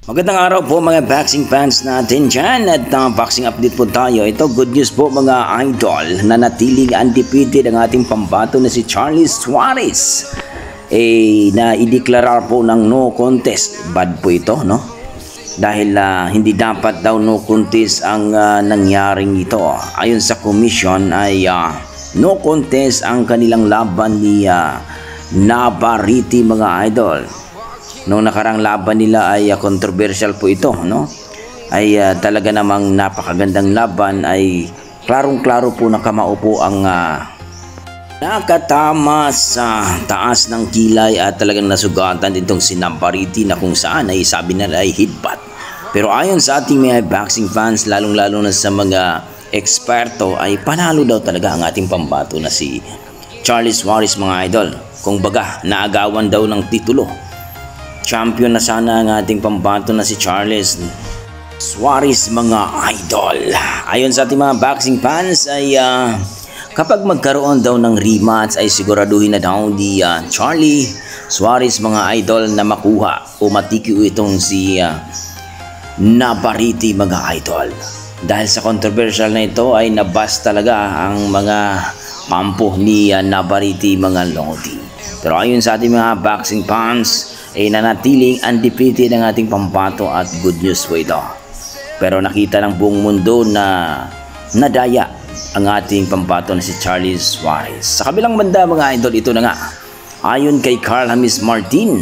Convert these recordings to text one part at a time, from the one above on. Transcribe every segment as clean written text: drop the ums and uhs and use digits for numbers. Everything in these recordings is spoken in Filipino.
Magandang araw po mga boxing fans natin dyan at boxing update po tayo. Ito good news po mga idol na natiling undefeated ang ating pambato na si Charlie Suarez. Na ideklara po ng no contest. Bad po ito, no? Dahil hindi dapat daw no contest ang nangyaring ito. Ayon sa commission ay no contest ang kanilang laban ni Navarrete mga idol. Noong nakarang laban nila ay controversial po ito, no? Ay talaga namang napakagandang laban, ay klarong-klaro po na kamaupo ang nakatama sa taas ng kilay at talagang nasugatan itong si Navarrete na kung saan ay sabi nila ay headbutt. Pero ayon sa ating mga boxing fans, lalong-lalo na sa mga eksperto, ay panalo daw talaga ang ating pambato na si Charlie Suarez mga idol. Kung baga, naagawan daw ng titulo. Champion na sana ang ating pambato na si Charles Suarez mga idol. Ayon sa ating mga boxing fans ay kapag magkaroon daw ng rematch ay siguraduhin na daw ni Charlie Suarez mga idol na makuha o matikyo itong si Navarrete mga idol. Dahil sa controversial na ito ay nabas talaga ang mga pampo ni Navarrete mga lodi. Pero ayon sa ating mga boxing fans ay nanatiling undefeated ang ating pambato at good news po ito. Pero nakita ng buong mundo na nadaya ang ating pambato na si Charlie Suarez. Sa kabilang banda mga idol, ito na nga. Ayon kay Carl James Martin,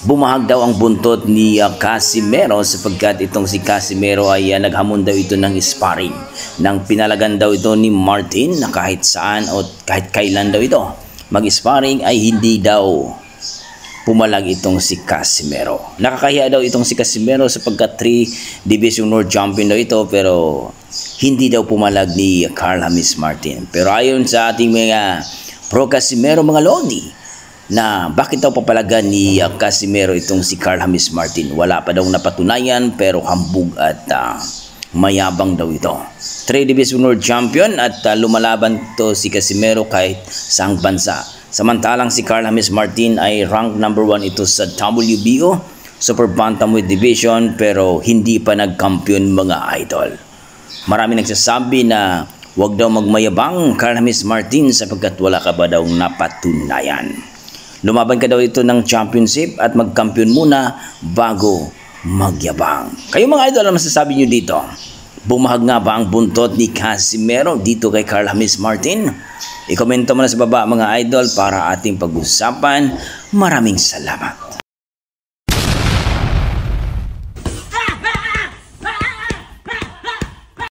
bumahag daw ang buntot ni Casimero sapagkat itong si Casimero ay naghamon daw ito ng sparring. Nang pinalagan daw ito ni Martin na kahit saan o kahit kailan daw ito mag-sparring ay hindi daw pumalag itong si Casimero. Nakakahiya daw itong si Casimero sapagkat 3 Division World Champion daw ito pero hindi daw pumalag ni Carl James Martin. Pero ayon sa ating mga pro Casimero mga lodi na bakit daw papalagan ni Casimero itong si Carl James Martin, wala pa daw napatunayan pero hambog at mayabang daw ito. 3 Division World Champion at lumalaban to si Casimero kahit saang bansa. Samantalang si Carl James Martin ay rank number 1 ito sa WBO Super Bantamweight Division pero hindi pa nagkampiyon mga idol. Marami nagsasabi na wag daw magmayabang Carl James Martin sapagkat wala ka ba daw napatunayan. Lumaban ka daw ito ng championship at magkampiyon muna bago magyabang. Kayo mga idol, ano masasabi nyo dito? Bumahag nga ba ang buntot ni Casimero dito kay Carl James Martin? I-komento mo na sa baba mga idol para ating pag-usapan. Maraming salamat.